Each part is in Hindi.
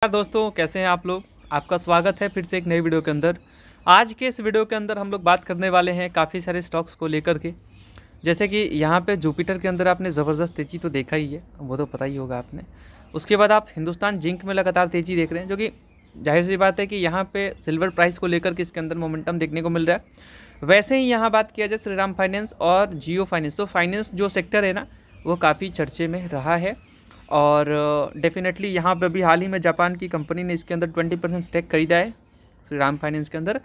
नमस्कार दोस्तों, कैसे हैं आप लोग। आपका स्वागत है फिर से एक नई वीडियो के अंदर। आज के इस वीडियो के अंदर हम लोग बात करने वाले हैं काफ़ी सारे स्टॉक्स को लेकर के। जैसे कि यहाँ पे जुपिटर के अंदर आपने ज़बरदस्त तेज़ी तो देखा ही है, वो तो पता ही होगा आपने। उसके बाद आप हिंदुस्तान जिंक में लगातार तेज़ी देख रहे हैं, जो कि जाहिर सी बात है कि यहाँ पे सिल्वर प्राइस को लेकर के इसके अंदर मोमेंटम देखने को मिल रहा है। वैसे ही यहाँ बात किया जाए श्रीराम फाइनेंस और जियो फाइनेंस, तो फाइनेंस जो सेक्टर है ना, वो काफ़ी चर्चे में रहा है। और डेफिनेटली यहाँ पे अभी हाल ही में जापान की कंपनी ने इसके अंदर 20% टेक खरीदा है श्रीराम फाइनेंस के अंदर।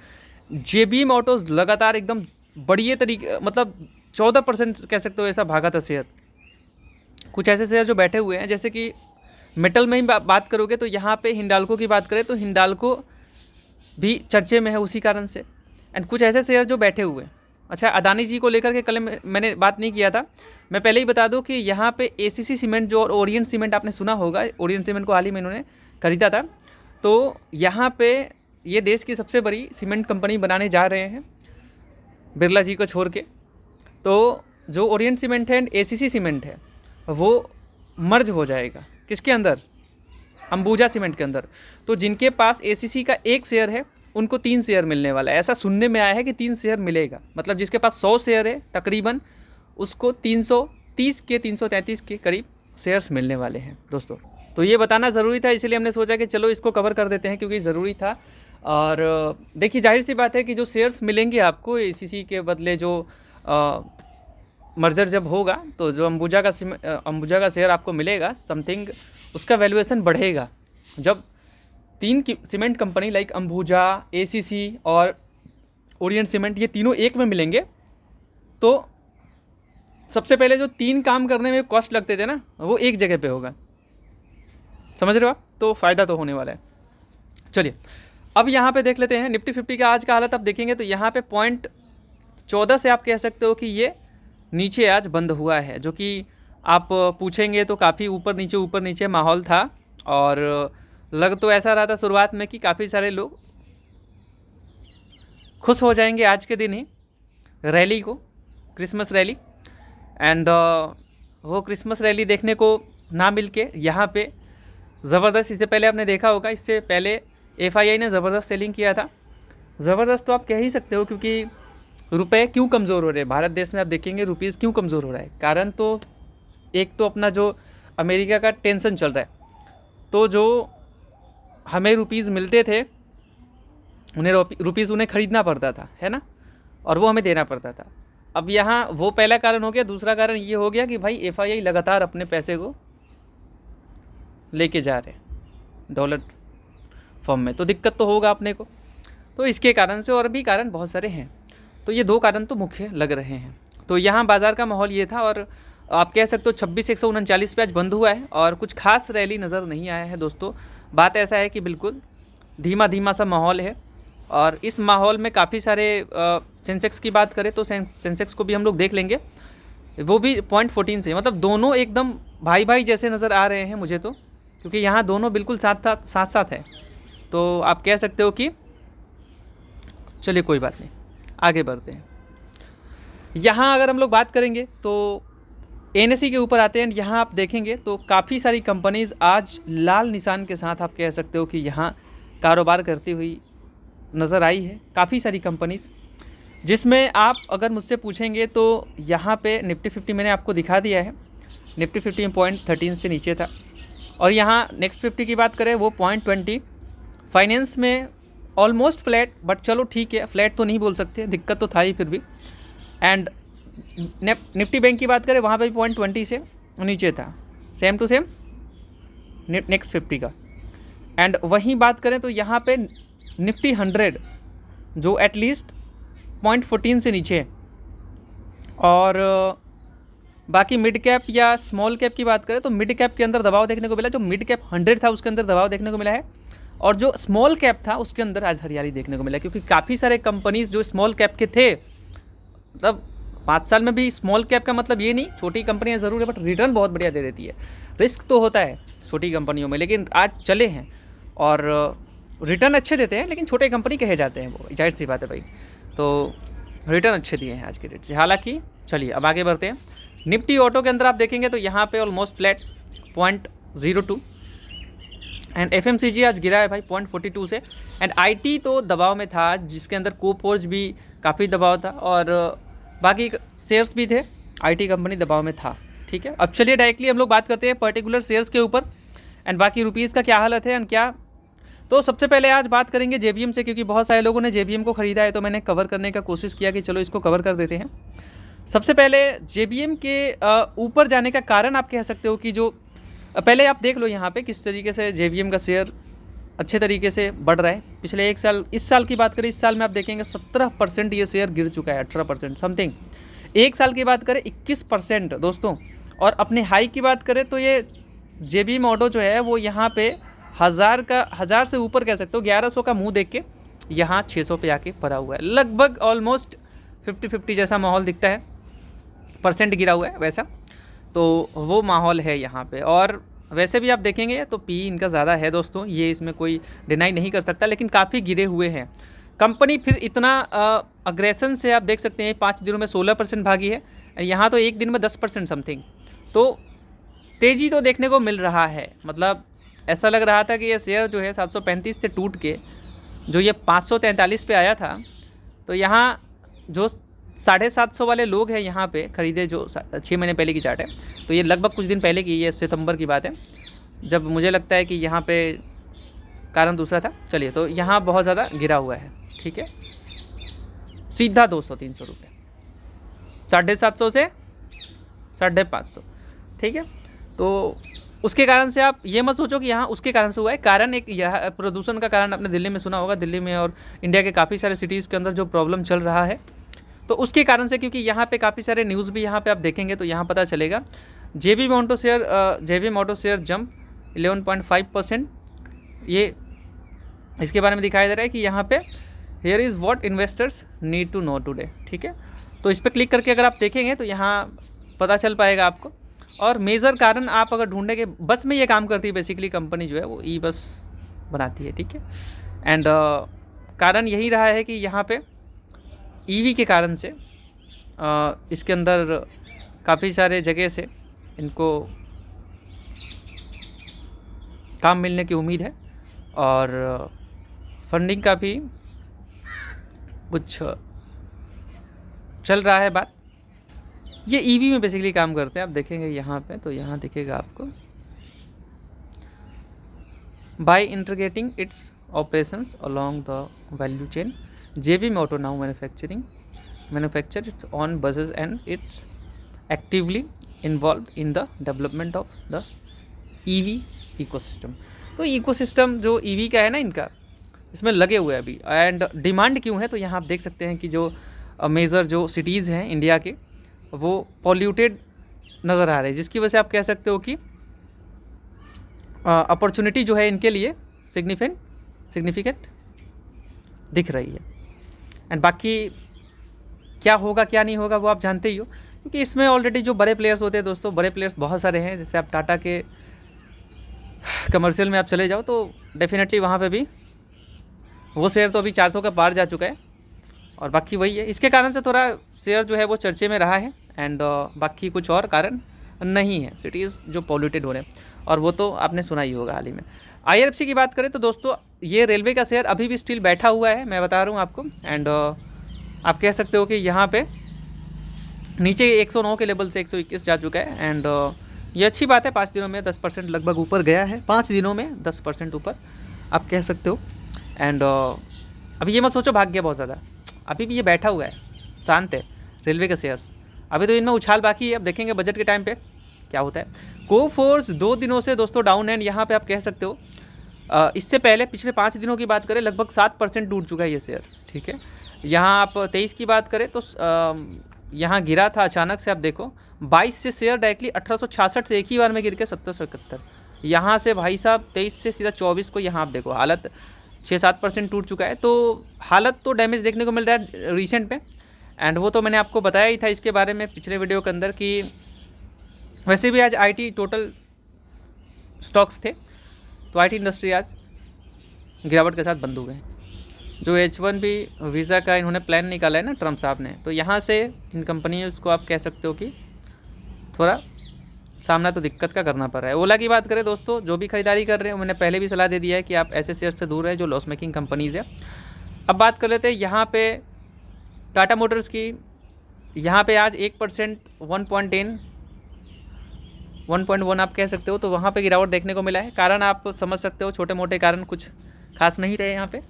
जेबी मोटर्स लगातार एकदम बढ़िया तरीके, मतलब 14% कह सकते हो ऐसा भागा था शेयर। कुछ ऐसे शेयर जो बैठे हुए हैं, जैसे कि मेटल में ही बात करोगे तो यहाँ पे हिंडाल्को की बात करें तो हिंडाल्को भी चर्चे में है उसी कारण से। एंड कुछ ऐसे शेयर जो बैठे हुए हैं। अच्छा, अदानी जी को लेकर के कल मैंने बात नहीं किया था। मैं पहले ही बता दूं कि यहाँ पे एसीसी सीमेंट जो और ओरिएंट सीमेंट आपने सुना होगा, ओरिएंट सीमेंट को हाल ही में इन्होंने खरीदा था। तो यहाँ पे ये देश की सबसे बड़ी सीमेंट कंपनी बनाने जा रहे हैं बिरला जी को छोड़ के। तो जो ओरिएंट सीमेंट है एंड एसीसी सीमेंट है वो मर्ज हो जाएगा किसके अंदर, अंबुजा सीमेंट के अंदर। तो जिनके पास एसीसी का एक शेयर है उनको 3 शेयर मिलने वाला है। ऐसा सुनने में आया है कि 3 शेयर मिलेगा, मतलब जिसके पास 100 शेयर है तकरीबन उसको 330 के 333 के करीब शेयर्स मिलने वाले हैं दोस्तों। तो ये बताना ज़रूरी था, इसलिए हमने सोचा कि चलो इसको कवर कर देते हैं क्योंकि ज़रूरी था। और देखिए, जाहिर सी बात है कि जो शेयर्स मिलेंगे आपको एसीसी के बदले, जो मर्जर जब होगा तो जो अंबुजा का शेयर आपको मिलेगा, समथिंग उसका वैल्यूएशन बढ़ेगा। जब 3 cement company like Ambuja, ACC और ओरिएंट सीमेंट ये तीनों एक में मिलेंगे तो सबसे पहले जो 3 काम करने में कॉस्ट लगते थे ना, वो एक जगह पे होगा। समझ रहे हो आप? तो फ़ायदा तो होने वाला है। चलिए अब यहाँ पे देख लेते हैं निफ्टी 50 का आज का हालत। आप देखेंगे तो यहाँ पे 0.14 से आप कह सकते हो कि ये नीचे आज बंद हुआ है, जो कि आप पूछेंगे तो काफ़ी ऊपर नीचे माहौल था। और लग तो ऐसा रहा था शुरुआत में कि काफ़ी सारे लोग खुश हो जाएंगे आज के दिन ही रैली को, क्रिसमस रैली। एंड वो क्रिसमस रैली देखने को ना मिल के यहाँ पे ज़बरदस्त, इससे पहले आपने देखा होगा, इससे पहले एफआईआई ने ज़बरदस्त सेलिंग किया था। ज़बरदस्त तो आप कह ही सकते हो, क्योंकि रुपए क्यों कमज़ोर हो रहे हैं भारत देश में। आप देखेंगे रुपीज़ क्यों कमज़ोर हो रहा है, कारण तो एक तो अपना जो अमेरिका का टेंशन चल रहा है। तो जो हमें रुपीज़ मिलते थे उन्हें रुपीज़ उन्हें ख़रीदना पड़ता था, है ना, और वो हमें देना पड़ता था। अब यहाँ वो पहला कारण हो गया। दूसरा कारण ये हो गया कि भाई एफआईआई लगातार अपने पैसे को लेके जा रहे हैं डॉलर फॉर्म में, तो दिक्कत तो होगा अपने को। तो इसके कारण से और भी कारण बहुत सारे हैं, तो ये 2 कारण तो मुख्य लग रहे हैं। तो यहाँ बाज़ार का माहौल ये था और आप कह सकते हो 26,139 पे आज बंद हुआ है और कुछ खास रैली नज़र नहीं आया है दोस्तों। बात ऐसा है कि बिल्कुल धीमा सा माहौल है और इस माहौल में काफ़ी सारे सेंसेक्स की बात करें तो सेंसेक्स को भी हम लोग देख लेंगे, वो भी 0.14 से, मतलब दोनों एकदम भाई जैसे नज़र आ रहे हैं मुझे तो, क्योंकि यहाँ दोनों बिल्कुल साथ है। तो आप कह सकते हो कि चलिए कोई बात नहीं, आगे बढ़ते हैं। यहाँ अगर हम लोग बात करेंगे तो एनएसई के ऊपर आते हैं। यहाँ आप देखेंगे तो काफ़ी सारी कंपनीज़ आज लाल निशान के साथ आप कह सकते हो कि यहाँ कारोबार करती हुई नज़र आई है। काफ़ी सारी कंपनीज़, जिसमें आप अगर मुझसे पूछेंगे तो यहाँ पे निफ्टी 50 मैंने आपको दिखा दिया है। निफ्टी 50 में 0.13 से नीचे था और यहाँ नेक्स्ट 50 की बात करें वो 0.20। फाइनेंस में ऑलमोस्ट फ्लैट, बट चलो ठीक है, फ्लैट तो नहीं बोल सकते, दिक्कत तो था ही फिर भी। एंड निफ्टी बैंक की बात करें वहाँ पे भी 0.20 से नीचे था, सेम टू सेम नेक्स्ट 50 का। एंड वहीं बात करें तो यहाँ पे निफ्टी 100 जो एटलीस्ट 0.14 से नीचे है। और बाकी मिड कैप या स्मॉल कैप की बात करें तो मिड कैप के अंदर दबाव देखने को मिला। जो मिड कैप 100 था उसके अंदर दबाव देखने को मिला है और जो स्मॉल कैप था उसके अंदर आज हरियाली देखने को मिला, क्योंकि काफ़ी सारे कंपनीज़ जो स्मॉल कैप के थे, मतलब 5 साल में भी स्मॉल कैप का मतलब ये नहीं, छोटी कंपनियां ज़रूर है बट रिटर्न बहुत बढ़िया दे देती है। रिस्क तो होता है छोटी कंपनियों में, लेकिन आज चले हैं और रिटर्न अच्छे देते हैं, लेकिन छोटे कंपनी कहे जाते हैं वो, जाहिर सी बात है भाई। तो रिटर्न अच्छे दिए हैं आज के रेट से। हालांकि चलिए अब आगे बढ़ते हैं। निफ्टी ऑटो के अंदर आप देखेंगे तो यहाँ पे ऑलमोस्ट फ्लैट 0.02 एंड FMCG आज गिरा है भाई 0.42 से। एंड IT तो दबाव में था, जिसके अंदर कोफोर्ज भी काफ़ी दबाव था और बाकी शेयर्स भी थे, IT कंपनी दबाव में था। ठीक है, अब चलिए डायरेक्टली हम लोग बात करते हैं पर्टिकुलर शेयर्स के ऊपर एंड बाकी रुपीज़ का क्या हालत है एंड क्या। तो सबसे पहले आज बात करेंगे JBM से, क्योंकि बहुत सारे लोगों ने JBM को ख़रीदा है, तो मैंने कवर करने का कोशिश किया कि चलो इसको कवर कर देते हैं। सबसे पहले JBM के ऊपर जाने का कारण आप कह सकते हो कि जो पहले आप देख लो यहाँ पे किस तरीके से JBM का शेयर अच्छे तरीके से बढ़ रहा है पिछले एक साल। इस साल की बात करें, इस साल में आप देखेंगे 17% ये शेयर गिर चुका है, 18% समथिंग। एक साल की बात करें 21% दोस्तों। और अपने हाई की बात करें तो ये JBM ऑटो जो है वो यहाँ पे 1000 से ऊपर कह सकते हो, 1100 का मुंह देख के यहाँ 600 पे आके पड़ा हुआ है। लगभग ऑलमोस्ट 50-50 जैसा माहौल दिखता है, परसेंट गिरा हुआ है वैसा, तो वो माहौल है यहाँ पे। और वैसे भी आप देखेंगे तो PE इनका ज़्यादा है दोस्तों, ये इसमें कोई डिनाई नहीं कर सकता, लेकिन काफ़ी गिरे हुए हैं। कंपनी फिर इतना अग्रेशन से आप देख सकते हैं 5 दिनों में 16% भागी है, यहाँ तो एक दिन में 10% समथिंग। तो तेज़ी तो देखने को मिल रहा है, मतलब ऐसा लग रहा था कि ये शेयर जो है 735 से टूट के जो ये 543 पे आया था, तो यहाँ जो 750 वाले लोग हैं यहाँ पे ख़रीदे, जो 6 महीने पहले की चार्ट है, तो ये लगभग कुछ दिन पहले की, ये सितंबर की बात है, जब मुझे लगता है कि यहाँ पे कारण दूसरा था। चलिए, तो यहाँ बहुत ज़्यादा गिरा हुआ है। ठीक है, सीधा 200-300 रुपये, 750 से 550। ठीक है, तो उसके कारण से आप ये मत सोचो कि यहाँ उसके कारण से हुआ है। कारण एक यह प्रदूषण का कारण आपने दिल्ली में सुना होगा, दिल्ली में और इंडिया के काफ़ी सारे सिटीज़ के अंदर जो प्रॉब्लम चल रहा है, तो उसके कारण से, क्योंकि यहाँ पे काफ़ी सारे न्यूज़ भी यहाँ पे आप देखेंगे तो यहाँ पता चलेगा। JBM ऑटो शेयर जंप 11.5%, ये इसके बारे में दिखाई दे रहा है कि यहाँ पे here is what investors need to know today. ठीक है, तो इस पर क्लिक करके अगर आप देखेंगे तो यहाँ पता चल पाएगा आपको। और मेजर कारण आप अगर ढूंढेंगे, बस में ये काम करती है बेसिकली कंपनी जो है, वो बस बनाती है। ठीक है, एंड कारण यही रहा है कि यहाँ पे EV के कारण से इसके अंदर काफ़ी सारे जगह से इनको काम मिलने की उम्मीद है और फंडिंग का भी कुछ चल रहा है बात। ये EV में बेसिकली काम करते हैं, आप देखेंगे यहाँ पे, तो यहाँ दिखेगा आपको by integrating it's operations along the value chain JBM Auto now manufacture its own buses and it's actively involved in the development of the EV ecosystem। तो इकोसिस्टम जो EV का है ना, इनका इसमें लगे हुए हैं अभी। एंड डिमांड क्यों है, तो यहाँ आप देख सकते हैं कि जो मेजर जो सिटीज़ हैं इंडिया के, वो पॉल्यूटेड नज़र आ रहे हैं, जिसकी वजह से आप कह सकते हो कि अपॉर्चुनिटी जो है इनके लिए सिग्निफिकेंट दिख रही है। एंड बाकी क्या होगा क्या नहीं होगा वो आप जानते ही हो, क्योंकि इसमें ऑलरेडी जो बड़े प्लेयर्स होते हैं दोस्तों, बड़े प्लेयर्स बहुत सारे हैं। जैसे आप टाटा के कमर्शियल में आप चले जाओ तो डेफिनेटली वहाँ पे भी वो शेयर तो अभी 400 का पार जा चुका है, और बाकी वही है। इसके कारण से थोड़ा शेयर जो है वो चर्चे में रहा है। एंड बाकी कुछ और कारण नहीं है, सिटीज़ जो पॉल्यूटेड हो रहे हैं, और वो तो आपने सुना ही होगा हाल ही में। IRFC की बात करें तो दोस्तों, ये रेलवे का शेयर अभी भी स्टिल बैठा हुआ है, मैं बता रहा हूँ आपको। एंड आप कह सकते हो कि यहाँ पे नीचे 109 के लेवल से 121 जा चुका है। एंड ये अच्छी बात है, 5 दिनों में 10% लगभग ऊपर गया है, 5 दिनों में 10% ऊपर आप कह सकते हो। एंड अभी ये मत सोचो भाग गया बहुत ज़्यादा, अभी भी ये बैठा हुआ है, शांत है रेलवे के शेयर्स। अभी तो इनमें उछाल बाकी है, अब देखेंगे बजट के टाइम पे क्या होता है। कोफोर्ज 2 दिनों से दोस्तों डाउन है, यहाँ पे आप कह सकते हो इससे पहले पिछले 5 दिनों की बात करें लगभग 7% टूट चुका है ये शेयर। ठीक है, यहाँ आप 23 की बात करें तो यहाँ गिरा था अचानक से, आप देखो 22 से शेयर डायरेक्टली 1866 से एक ही बार में गिर के 1771। यहाँ से भाई साहब 23 से सीधा 24 को यहाँ आप देखो हालत 6-7% टूट चुका है। तो हालत तो डैमेज देखने को मिल रहा है रिसेंट में। एंड वो तो मैंने आपको बताया ही था इसके बारे में पिछले वीडियो के अंदर कि वैसे भी आज IT टोटल स्टॉक्स थे, तो IT इंडस्ट्री आज गिरावट के साथ बंद हो गए। जो H1B वीज़ा का इन्होंने प्लान निकाला है ना ट्रम्प साहब ने, तो यहाँ से इन कंपनियों को आप कह सकते हो कि थोड़ा सामना तो दिक्कत का करना पड़ रहा है। ओला की बात करें दोस्तों, जो भी खरीदारी कर रहे हैं मैंने पहले भी सलाह दे दिया है कि आप ऐसे शेयर से दूर रहें जो लॉस मेकिंग कंपनीज़ है। अब बात कर लेते हैं यहाँ पे टाटा मोटर्स की। यहाँ पे आज 1% 1.10 1.1 आप कह सकते हो, तो वहाँ पे गिरावट देखने को मिला है। कारण आप समझ सकते हो, छोटे मोटे कारण कुछ खास नहीं रहे यहाँ पे।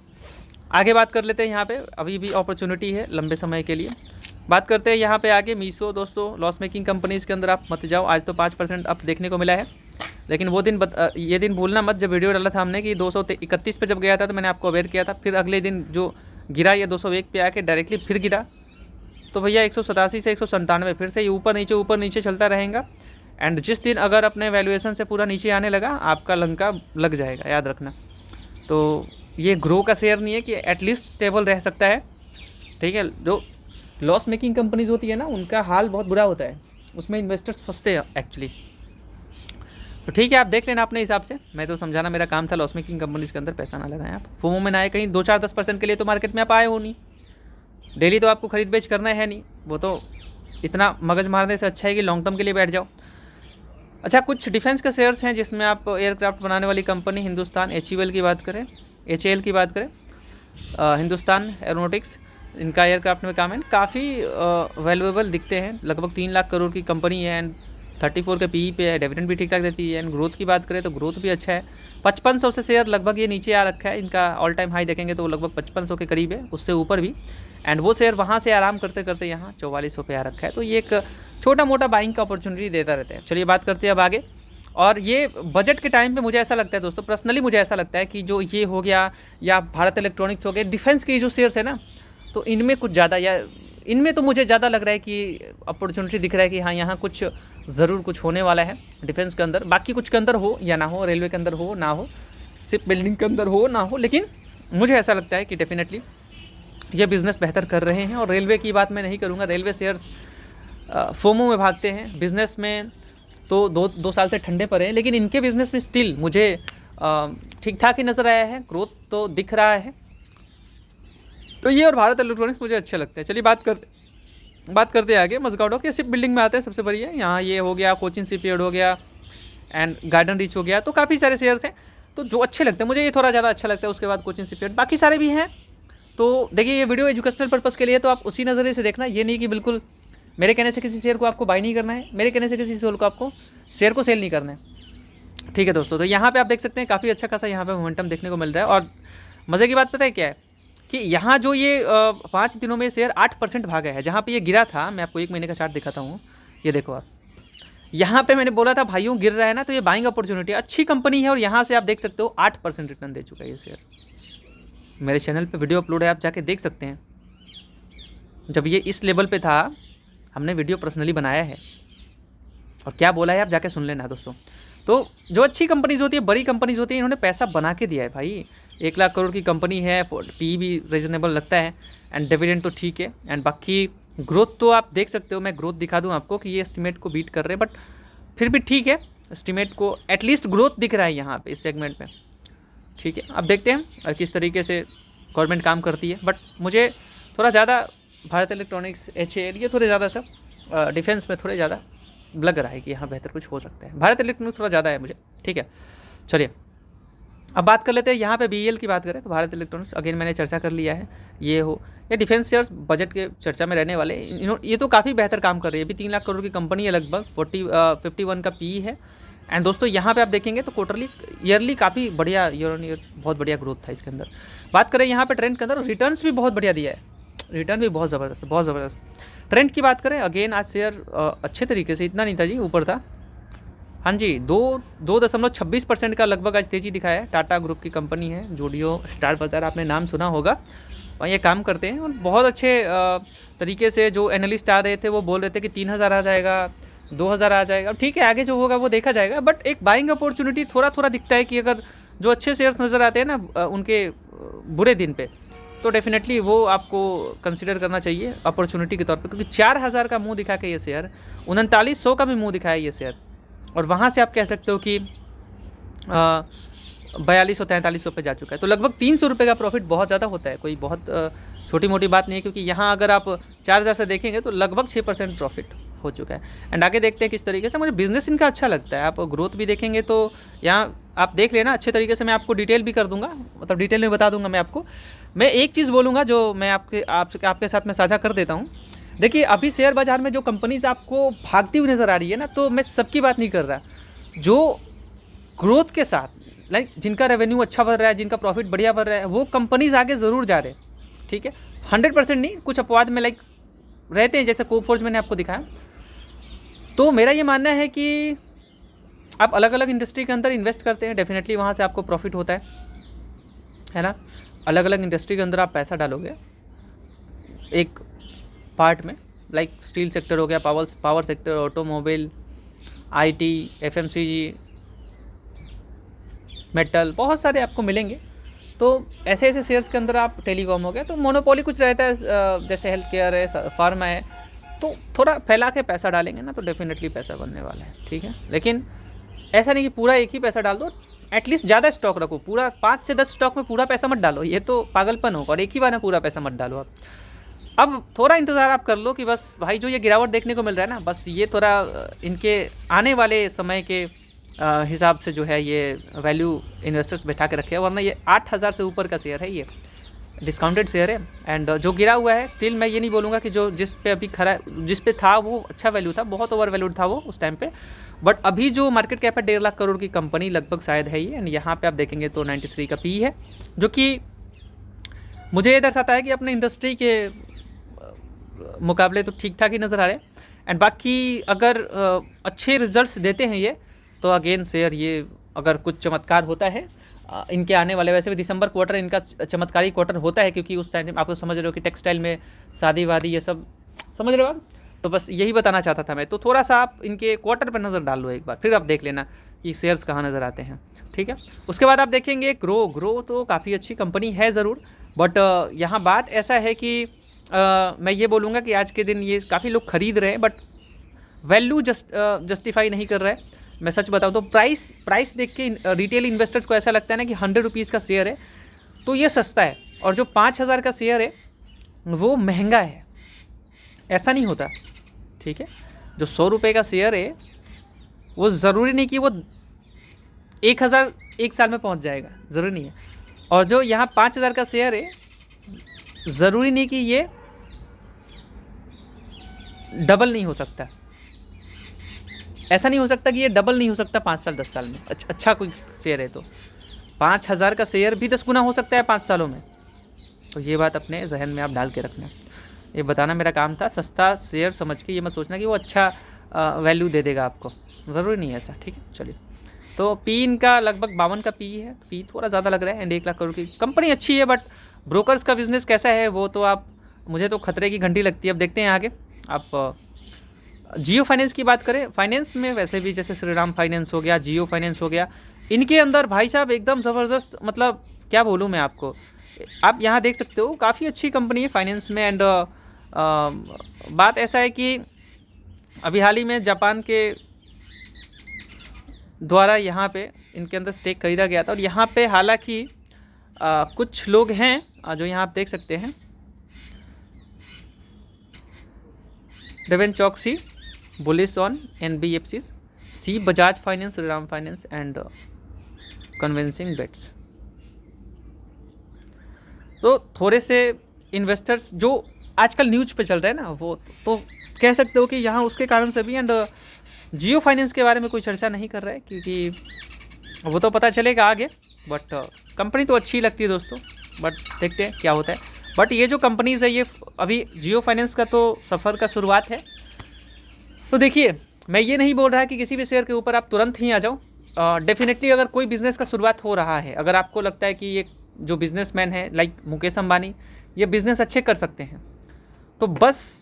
आगे बात कर लेते हैं, यहाँ पे अभी भी अपॉर्चुनिटी है लंबे समय के लिए। बात करते हैं यहाँ पे आगे मीशो। दोस्तों लॉस मेकिंग कंपनीज़ के अंदर आप मत जाओ, आज तो 5% अप देखने को मिला है। लेकिन वो दिन ये दिन भूलना मत जब वीडियो डाला था हमने कि 231 पे जब गया था तो मैंने आपको अवेयर किया था। फिर अगले दिन जो गिरा ये 201 पे आके डायरेक्टली फिर गिरा, तो भैया 187 से 197 फिर से ऊपर नीचे चलता रहेगा। एंड जिस दिन अगर अपने वैल्यूएशन से पूरा नीचे आने लगा, आपका लंका लग जाएगा, याद रखना। तो ये ग्रो का शेयर नहीं है कि एटलीस्ट स्टेबल रह सकता है, ठीक है। जो लॉस मेकिंग कंपनीज होती है ना, उनका हाल बहुत बुरा होता है, उसमें इन्वेस्टर्स फंसते हैं एक्चुअली। तो ठीक है, आप देख लेना अपने हिसाब से, मैं तो समझाना मेरा काम था। लॉस मेकिंग कंपनीज के अंदर पैसा ना लगाएं आप, फोमो में ना आए, कहीं 2-4-10% के लिए तो मार्केट में आप आए हो नहीं। डेली तो आपको खरीद बेच करना है नहीं, वो तो इतना मगज मारने से अच्छा है कि लॉन्ग टर्म के लिए बैठ जाओ। अच्छा, कुछ डिफेंस के शेयर्स हैं जिसमें आप एयरक्राफ्ट बनाने वाली कंपनी हिंदुस्तान HUL की बात करें, HAL की बात करें, हिंदुस्तान एरोनॉटिक्स, इनका एयरक्राफ्ट में काम है, काफ़ी वैल्यूएबल दिखते हैं। लगभग 3 लाख करोड़ की कंपनी है एंड 34 के PE पे है, डिविडेंड भी ठीक ठाक देती है। एंड ग्रोथ की बात करें तो ग्रोथ भी अच्छा है। 5500 से शेयर लगभग ये नीचे आ रखा है, इनका ऑल टाइम हाई देखेंगे तो लगभग 5500 के करीब है, उससे ऊपर भी। एंड वो शेयर वहाँ से आराम करते करते यहाँ 4400 पे आ रखा है। तो ये एक छोटा मोटा बाइंग का अपॉर्चुनिटी देता रहता है। चलिए बात करते हैं अब आगे। और ये बजट के टाइम पे मुझे ऐसा लगता है दोस्तों, पर्सनली मुझे ऐसा लगता है कि जो ये हो गया या भारत इलेक्ट्रॉनिक्स हो गए, डिफेंस के जो शेयर्स है ना, तो इनमें कुछ ज़्यादा, या इनमें तो मुझे ज़्यादा लग रहा है कि अपॉर्चुनिटी दिख रहा है कि हाँ यहाँ कुछ ज़रूर कुछ होने वाला है डिफेंस के अंदर। बाकी कुछ के अंदर हो या ना हो, रेलवे के अंदर हो ना हो, सिर्फ बिल्डिंग के अंदर हो ना हो, लेकिन मुझे ऐसा लगता है कि डेफिनेटली ये बिज़नेस बेहतर कर रहे हैं। और रेलवे की बात मैं नहीं करूँगा, रेलवे शेयर्स फोमो में भागते हैं। बिज़नेस में तो दो साल से ठंडे पड़े हैं, लेकिन इनके बिज़नेस में स्टिल मुझे ठीक ठाक ही नज़र आया है, ग्रोथ तो दिख रहा है। तो ये और भारत इलेक्ट्रॉनिक्स मुझे अच्छे लगते हैं। चलिए बात करते हैं आगे। मस्काडो के शिप बिल्डिंग में आते हैं, सबसे बढ़िया यहाँ ये हो गया, कोचिन शिपयार्ड हो गया एंड गार्डन रीच हो गया, तो काफ़ी सारे शेयर्स हैं तो जो अच्छे लगते हैं मुझे। ये थोड़ा ज़्यादा अच्छा लगता है, उसके बाद कोचिन शिपयार्ड, बाकी सारे भी हैं। तो देखिए ये वीडियो एजुकेशनल पर्पज़ के लिए, तो आप उसी नज़रिए से देखना, ये नहीं कि बिल्कुल मेरे कहने से किसी शेयर को आपको बाई नहीं करना है, मेरे कहने से किसी शेयर को आपको शेयर को सेल नहीं करना है, ठीक है दोस्तों। तो यहाँ पे आप देख सकते हैं काफ़ी अच्छा खासा यहाँ पे मोमेंटम देखने को मिल रहा है। और मज़े की बात पता है क्या है कि यहाँ जो ये 5 दिनों में शेयर 8% भागा है। जहाँ पे ये गिरा था, मैं आपको 1 महीने का चार्ट दिखाता हूँ, ये देखो आप, यहाँ पे मैंने बोला था भाइयों गिर रहा है ना, तो ये बाइंग अपॉर्चुनिटी, अच्छी कंपनी है। और यहाँ से आप देख सकते हो 8% रिटर्न दे चुका है ये शेयर। मेरे चैनल पे वीडियो अपलोड है, आप जाके देख सकते हैं। जब ये इस लेवल पे था, हमने वीडियो पर्सनली बनाया है और क्या बोला है आप जाके सुन लेना दोस्तों। तो जो अच्छी कंपनीज होती है, बड़ी कंपनीज होती है, इन्होंने पैसा बना के दिया है भाई। 1 लाख करोड़ की कंपनी है, PE भी रीजनेबल लगता है एंड डिविडेंड तो ठीक है। एंड बाकी ग्रोथ तो आप देख सकते हो, मैं ग्रोथ दिखा दूं आपको कि ये एस्टिमेट को बीट कर रहे हैं, बट फिर भी ठीक है, एस्टिमेट को एटलीस्ट ग्रोथ दिख रहा है यहाँ पे इस सेगमेंट में, ठीक है। अब देखते हैं किस तरीके से गवर्नमेंट काम करती है, बट मुझे थोड़ा ज़्यादा भारत इलेक्ट्रॉनिक्स, HAL, ये थोड़े ज़्यादा सब डिफेंस में थोड़े ज़्यादा लग रहा है कि यहाँ बेहतर कुछ हो सकता है। भारत इलेक्ट्रॉनिक्स थोड़ा ज़्यादा है मुझे, ठीक है। चलिए अब बात कर लेते हैं यहाँ पे BEL की बात करें तो भारत इलेक्ट्रॉनिक्स अगेन मैंने चर्चा कर लिया है। ये हो या डिफेंस शेयर्स बजट के चर्चा में रहने वाले, ये तो काफ़ी बेहतर काम कर रही है। अभी 3 लाख करोड़ की कंपनी है, लगभग 51 का PE है। एंड दोस्तों यहाँ पे आप देखेंगे तो क्वार्टरली ईयरली काफ़ी बढ़िया, ईयर ऑन ईयर बहुत बढ़िया ग्रोथ था इसके अंदर। बात करें यहाँ पे ट्रेंड के अंदर, रिटर्न्स भी बहुत बढ़िया दिया है, रिटर्न भी बहुत ज़बरदस्त। ट्रेंड की बात करें अगेन, आज शेयर अच्छे तरीके से, इतना नहीं था जी, ऊपर था, हाँ जी, 2.26% का लगभग आज तेज़ी दिखाया है। टाटा ग्रुप की कंपनी है, जोडियो स्टार बाज़ार, आपने नाम सुना होगा, और ये काम करते हैं और बहुत अच्छे तरीके से जो एनालिस्ट आ रहे थे वो बोल रहे थे कि 3000 आ जाएगा, 2000 आ जाएगा। ठीक है, आगे जो होगा वो देखा जाएगा, बट एक बाइंग अपॉर्चुनिटी थोड़ा दिखता है कि अगर जो अच्छे शेयर्स नज़र आते हैं ना उनके बुरे दिन पे, तो डेफिनेटली वो आपको कंसिडर करना चाहिए अपॉर्चुनिटी के तौर पे, क्योंकि 4000 का मुंह दिखा के ये शेयर 3900 का भी मुंह दिखाया ये शेयर, और वहाँ से आप कह सकते हो कि 4200-4300 पे जा चुका है। तो लगभग 300 रुपये का प्रॉफिट बहुत ज़्यादा होता है, कोई बहुत छोटी मोटी बात नहीं है, क्योंकि यहाँ अगर आप 4000 से देखेंगे तो लगभग 6% प्रॉफिट हो चुका है। एंड आगे देखते हैं किस तरीके से। मुझे बिज़नेस इनका अच्छा लगता है। आप ग्रोथ भी देखेंगे तो यहाँ आप देख लेना अच्छे तरीके से। मैं आपको डिटेल भी कर दूंगा, मतलब डिटेल में बता दूंगा मैं आपको। मैं एक चीज़ बोलूँगा जो मैं आपके साथ में साझा कर देता हूँ। देखिए अभी शेयर बाज़ार में जो कंपनीज आपको भागती हुई नज़र आ रही है ना, तो मैं सबकी बात नहीं कर रहा, जो ग्रोथ के साथ लाइक जिनका रेवेन्यू अच्छा बढ़ रहा है, जिनका प्रॉफिट बढ़िया बढ़ रहा है, वो कंपनीज आगे ज़रूर जा रहे हैं। ठीक है, 100% नहीं, कुछ अपवाद में लाइक रहते हैं, जैसे कोफोर्ज मैंने आपको दिखाया। तो मेरा ये मानना है कि आप अलग अलग इंडस्ट्री के अंदर इन्वेस्ट करते हैं, डेफिनेटली वहाँ से आपको प्रॉफिट होता है ना। अलग अलग इंडस्ट्री के अंदर आप पैसा डालोगे एक पार्ट में, लाइक स्टील सेक्टर हो गया, power sector, automobile, IT, FMCG, metal, बहुत सारे आपको मिलेंगे। तो ऐसे ऐसे शेयर्स के अंदर आप, टेलीकॉम हो गया, तो मोनोपोली कुछ रहता है, जैसे हेल्थ केयर है, फार्मा है, तो थोड़ा फैला के पैसा डालेंगे ना तो डेफिनेटली पैसा बनने वाला है। ठीक है, लेकिन ऐसा नहीं कि पूरा एक ही पैसा डाल दो, एटलीस्ट ज़्यादा स्टॉक रखो। पूरा 5 से 10 स्टॉक में पूरा पैसा मत डालो, ये तो पागलपन होगा। और एक ही बार में पूरा पैसा मत डालो आप। अब थोड़ा इंतज़ार आप कर लो कि बस भाई जो ये गिरावट देखने को मिल रहा है ना, बस ये थोड़ा इनके आने वाले समय के हिसाब से जो है ये वैल्यू इन्वेस्टर्स बैठा के रखे हैं, वरना ये 8,000 से ऊपर का शेयर है, ये डिस्काउंटेड शेयर है। एंड जो गिरा हुआ है स्टिल मैं ये नहीं बोलूँगा कि जो जिस पे अभी खरा, जिस पे था वो अच्छा वैल्यू था, बहुत ओवर वैल्यूड था वो उस टाइम पे। बट अभी जो मार्केट कैप है 1.5 लाख करोड़ की कंपनी लगभग शायद है ये। एंड यहाँ पे आप देखेंगे तो 93 का पी है, जो कि मुझे ये दर्शाता है कि अपने इंडस्ट्री के मुकाबले तो ठीक ठाक ही नज़र आ रहे हैं। एंड बाकी अगर अच्छे रिजल्ट्स देते हैं ये, तो अगेन शेयर ये अगर कुछ चमत्कार होता है इनके आने वाले, वैसे भी दिसंबर क्वार्टर इनका चमत्कारी क्वार्टर होता है, क्योंकि उस टाइम आपको समझ रहे हो कि टेक्सटाइल में शादी वादी ये सब समझ रहे हो आप। तो बस यही बताना चाहता था मैं। तो थोड़ा सा आप इनके क्वार्टर पर नज़र डाल लो एक बार, फिर आप देख लेना कि शेयर्स कहाँ नज़र आते हैं। ठीक है, उसके बाद आप देखेंगे ग्रो तो काफ़ी अच्छी कंपनी है ज़रूर, बट यहाँ बात ऐसा है कि मैं ये बोलूँगा कि आज के दिन ये काफ़ी लोग खरीद रहे हैं, बट वैल्यू जस्टिफाई नहीं कर रहा है। मैं सच बताऊँ तो प्राइस देख के रिटेल इन्वेस्टर्स को ऐसा लगता है ना कि 100 रुपीज़ का शेयर है तो ये सस्ता है, और जो 5,000 का शेयर है वो महंगा है। ऐसा नहीं होता। ठीक है, जो 100 रुपये का शेयर है वो ज़रूरी नहीं कि वो 1,000 एक साल में पहुंच जाएगा, ज़रूरी नहीं है। और जो यहाँ 5,000 का शेयर है, ज़रूरी नहीं कि ये डबल नहीं हो सकता। ऐसा नहीं हो सकता कि ये डबल नहीं हो सकता 5 साल 10 साल में। अच्छा कोई शेयर है तो 5,000 का शेयर भी 10 गुना हो सकता है 5 सालों में। तो ये बात अपने जहन में आप डाल के रखना। ये बताना मेरा काम था, सस्ता शेयर समझ के ये मत सोचना कि वो अच्छा वैल्यू दे देगा आपको, ज़रूरी नहीं है ऐसा। ठीक है, चलिए। तो पी इनका लगभग 52 का पी है, पी थोड़ा ज़्यादा लग रहा है। एंड 1 लाख करोड़ की कंपनी अच्छी है, बट ब्रोकर्स का बिजनेस कैसा है वो तो आप, मुझे तो खतरे की घंटी लगती है। अब देखते हैं आगे। आप जियो फाइनेंस की बात करें, फाइनेंस में वैसे भी जैसे श्रीराम फाइनेंस हो गया, जियो फाइनेंस हो गया, इनके अंदर भाई साहब एकदम ज़बरदस्त, मतलब क्या बोलूँ मैं आपको। आप यहाँ देख सकते हो काफ़ी अच्छी कंपनी है फाइनेंस में। एंड बात ऐसा है कि अभी हाल ही में जापान के द्वारा यहाँ पे इनके अंदर स्टेक खरीदा गया था, और यहाँ पे हालांकि कुछ लोग हैं जो यहाँ आप देख सकते हैं, Devan Choksey bullish on NBFCs, see Bajaj finance, Shriram finance and convincing bets. तो थोड़े से इन्वेस्टर्स जो आजकल न्यूज पे चल रहे हैं ना, वो तो कह सकते हो कि यहाँ उसके कारण से भी। एंड जियो फाइनेंस के बारे में कोई चर्चा नहीं कर रहा है, क्योंकि वो तो पता चलेगा आगे। बट कंपनी तो अच्छी लगती है दोस्तों, बट देखते हैं क्या होता है। बट ये जो कंपनीज़ है, ये अभी जियो फाइनेंस का तो सफ़र का शुरुआत है। तो देखिए, मैं ये नहीं बोल रहा कि किसी भी शेयर के ऊपर आप तुरंत ही आ जाओ। डेफिनेटली अगर कोई बिज़नेस का शुरुआत हो रहा है, अगर आपको लगता है कि ये जो बिजनेसमैन है लाइक मुकेश अंबानी, ये बिज़नेस अच्छे कर सकते हैं, तो बस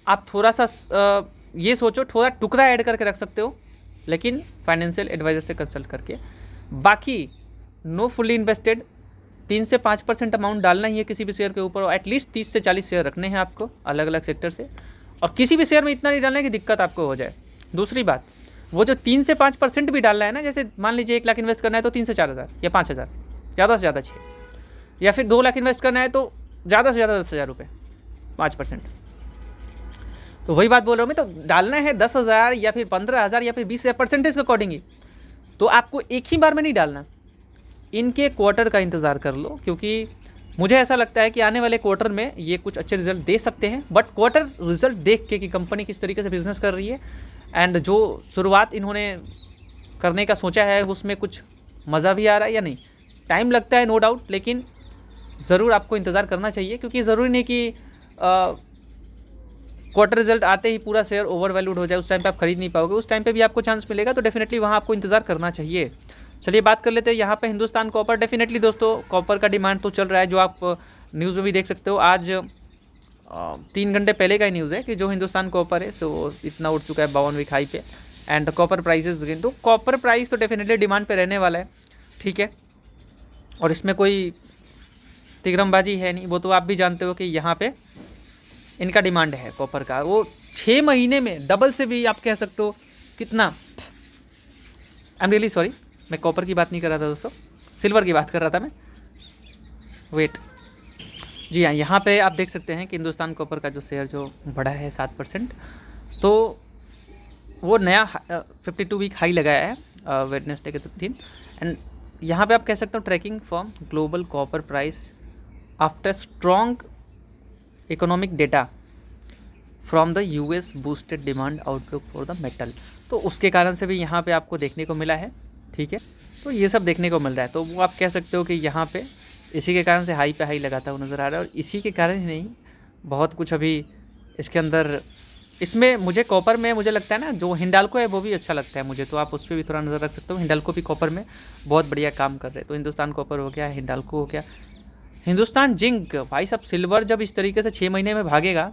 आप थोड़ा सा ये सोचो, थोड़ा टुकड़ा ऐड करके रख सकते हो, लेकिन फाइनेंशियल एडवाइज़र से कंसल्ट करके। बाकी नो फुल्ली इन्वेस्टेड, 3 से 5% अमाउंट डालना ही है किसी भी शेयर के ऊपर, और एटलीस्ट 30 से 40 शेयर रखने हैं आपको अलग अलग सेक्टर से। और किसी भी शेयर में इतना नहीं डालना है कि दिक्कत आपको हो जाए। दूसरी बात, वो जो 3 से 5% भी डालना है ना, जैसे मान लीजिए 1 लाख इन्वेस्ट करना है तो 3 से 4,000 या 5,000, ज़्यादा से ज़्यादा 6, या फिर 2 लाख इन्वेस्ट करना है तो ज़्यादा से ज़्यादा 10,000 रुपये, 5%। तो वही बात बोल रहा हूँ मैं, तो डालना है 10,000 या फिर 15,000 या फिर 20,000 परसेंटेज के अकॉर्डिंग ही, तो आपको एक ही बार में नहीं डालना, इनके क्वार्टर का इंतज़ार कर लो, क्योंकि मुझे ऐसा लगता है कि आने वाले क्वार्टर में ये कुछ अच्छे रिजल्ट दे सकते हैं। बट क्वार्टर रिजल्ट देख के कि कंपनी किस तरीके से बिजनेस कर रही है एंड जो शुरुआत इन्होंने करने का सोचा है उसमें कुछ मज़ा भी आ रहा है या नहीं, टाइम लगता है नो डाउट, लेकिन ज़रूर आपको इंतज़ार करना चाहिए, क्योंकि ज़रूरी नहीं कि क्वार्टर रिजल्ट आते ही पूरा शेयर ओवर वैल्यूड हो जाए, उस टाइम पे आप खरीद नहीं पाओगे, उस टाइम पे भी आपको चांस मिलेगा, तो डेफिनेटली वहाँ आपको इंतज़ार करना चाहिए। चलिए बात कर लेते हैं यहाँ पे हिंदुस्तान कॉपर। डेफिनेटली दोस्तों कॉपर का डिमांड तो चल रहा है, जो आप न्यूज़ में भी देख सकते हो। आज 3 घंटे पहले का ही न्यूज़ है कि जो हिंदुस्तान कॉपर है सो इतना उठ चुका है 52 वीक हाई पे, एंड कॉपर प्राइजेस अगेन, तो कॉपर प्राइस तो डेफिनेटली डिमांड पे रहने वाला है, ठीक है। और इसमें कोई तिगरमबाजी है नहीं, वो तो आप भी जानते हो कि यहाँ पे इनका डिमांड है कॉपर का, वो 6 महीने में डबल से भी आप कह सकते हो कितना। आई एम रियली सॉरी, मैं कॉपर की बात नहीं कर रहा था दोस्तों, सिल्वर की बात कर रहा था मैं, वेट। जी हाँ, यहाँ पे आप देख सकते हैं कि हिंदुस्तान कॉपर का जो शेयर जो बढ़ा है 7%, तो वो नया 52 वीक हाई लगाया है वेडनेसडे के दिन। एंड यहाँ पे आप कह सकते हो tracking from global copper price after strong economic data from the US boosted demand outlook for the metal, तो उसके कारण से भी यहाँ पे आपको देखने को मिला है, ठीक है। तो ये सब देखने को मिल रहा है, तो वो आप कह सकते हो कि यहाँ पे इसी के कारण से हाई पे हाई लगाता हुआ नज़र आ रहा है, और इसी के कारण ही नहीं, बहुत कुछ अभी इसके अंदर, इसमें मुझे कॉपर में मुझे लगता है ना जो हिंडाल्को है वो भी अच्छा लगता है मुझे, तो आप उस पर भी थोड़ा नज़र रख सकते हो। हिंडाल्को भी कॉपर में बहुत बढ़िया काम कर रहे हैं, तो हिंदुस्तान कॉपर हो गया, हिंडाल्को हो गया, हिंदुस्तान जिंक। भाई साहब सिल्वर जब इस तरीके से 6 महीने में भागेगा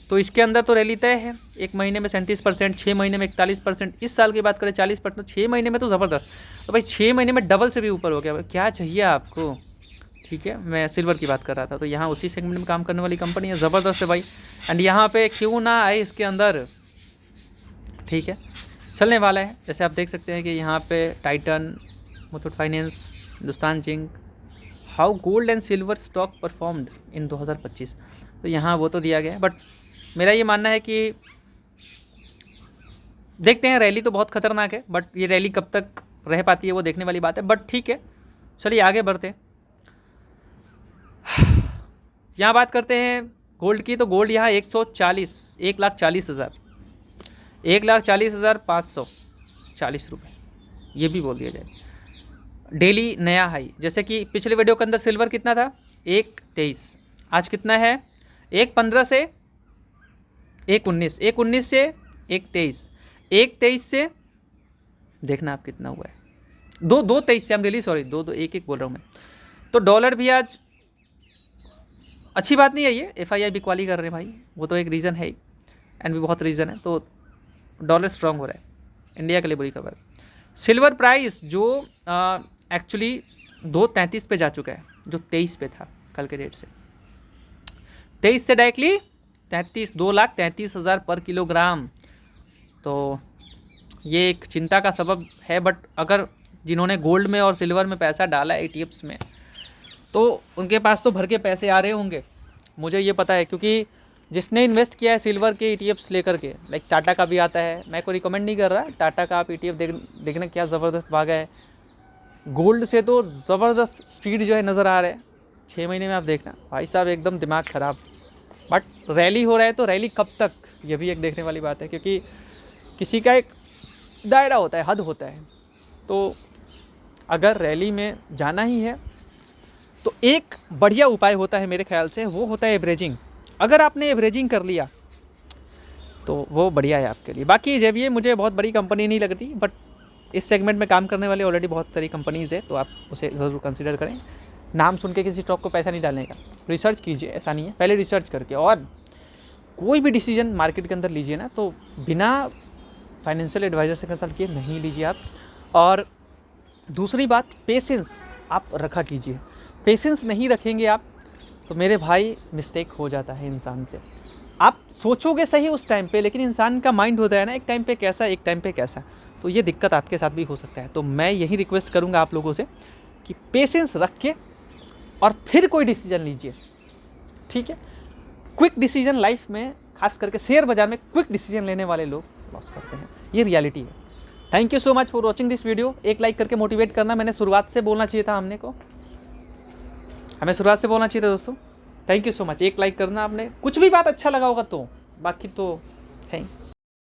तो इसके अंदर तो रैली तय है, 1 महीने में 37%, 6 महीने में 41%, इस साल की बात करें 40%, 6 महीने में तो ज़बरदस्त। तो भाई 6 महीने में डबल से भी ऊपर हो गया, क्या चाहिए आपको, ठीक है। मैं सिल्वर की बात कर रहा था, तो यहाँ उसी सेगमेंट में काम करने वाली कंपनी है, ज़बरदस्त है भाई। एंड यहाँ पे क्यों ना आए इसके अंदर, ठीक है, चलने वाला है। जैसे आप देख सकते हैं कि यहाँ पे Titan, Muthoot finance, Hindustan zinc, how gold and silver stock performed in 2025, तो यहाँ वो तो दिया गया है। बट मेरा ये मानना है कि देखते हैं, रैली तो बहुत खतरनाक है, बट ये रैली कब तक रह पाती है वो देखने वाली बात है। बट ठीक है, चलिए आगे बढ़ते हैं। यहाँ बात करते हैं गोल्ड की, तो गोल्ड यहाँ 1,40,000 1,40,540 रुपये, ये भी बोल दिया जाए, डेली नया हाई। जैसे कि पिछले वीडियो के अंदर सिल्वर कितना था, 1,23, आज कितना है 1,15 से 1,19, 1,19 से 1,23, 1,23 से देखना आप कितना हुआ है, 2,23 से, हम डेली सॉरी 1 बोल रहा हूँ मैं। तो डॉलर भी आज अच्छी बात नहीं है, ये FII बिकवाली कर रहे हैं भाई, वो तो एक रीज़न है ही, एंड भी बहुत रीज़न है, तो डॉलर स्ट्रांग हो रहा है, इंडिया के लिए बुरी खबर। सिल्वर प्राइस जो एक्चुअली 2,33 पे जा चुका है, जो 23 पे था कल के डेट से, 23 से डायरेक्टली 2,33,000 पर किलोग्राम, तो ये एक चिंता का सबब है। बट अगर जिन्होंने गोल्ड में और सिल्वर में पैसा डाला है ETFs में, तो उनके पास तो भर के पैसे आ रहे होंगे, मुझे ये पता है, क्योंकि जिसने इन्वेस्ट किया है सिल्वर के ETFs लेकर के, लाइक टाटा का भी आता है, मैं को रिकमेंड नहीं कर रहा, टाटा का आप ETF देखना क्या ज़बरदस्त भागा है, गोल्ड से तो ज़बरदस्त स्पीड जो है नज़र आ रहा है, 6 महीने में आप देखना भाई साहब एकदम दिमाग ख़राब। बट रैली हो रहा है, तो रैली कब तक, ये भी एक देखने वाली बात है, क्योंकि किसी का एक दायरा होता है, हद होता है, तो अगर रैली में जाना ही है तो एक बढ़िया उपाय होता है मेरे ख्याल से, वो होता है एवरेजिंग। अगर आपने एवरेजिंग कर लिया तो वो बढ़िया है आपके लिए। बाकी जब ये मुझे बहुत बड़ी कंपनी नहीं लगती, बट इस सेगमेंट में काम करने वाले ऑलरेडी बहुत सारी कंपनीज़ है, तो आप उसे ज़रूर कंसिडर करें। नाम सुन के किसी स्टॉक को पैसा नहीं डालने का, रिसर्च कीजिए, ऐसा नहीं है, पहले रिसर्च करके, और कोई भी डिसीजन मार्केट के अंदर लीजिए ना, तो बिना फाइनेंशियल एडवाइज़र से कंसल्ट किए नहीं लीजिए आप। और दूसरी बात, पेशेंस आप रखा कीजिए, पेशेंस नहीं रखेंगे आप तो मेरे भाई मिस्टेक हो जाता है इंसान से। आप सोचोगे सही उस टाइम पे, लेकिन इंसान का माइंड होता है ना, एक टाइम पे कैसा एक टाइम पे कैसा, तो ये दिक्कत आपके साथ भी हो सकता है। तो मैं यही रिक्वेस्ट करूँगा आप लोगों से कि पेशेंस रख के और फिर कोई डिसीजन लीजिए, ठीक है। क्विक डिसीजन लाइफ में खास करके शेयर बाजार में क्विक डिसीजन लेने वाले लोग लॉस करते हैं। ये रियलिटी है। Thank you so much for watching this video. एक लाइक करके मोटिवेट करना, मैंने शुरुआत से बोलना चाहिए था, हमें शुरुआत से बोलना चाहिए था दोस्तों। Thank you so much. एक लाइक करना आपने, कुछ भी बात अच्छा लगा होगा तो, बाकी तो है ही।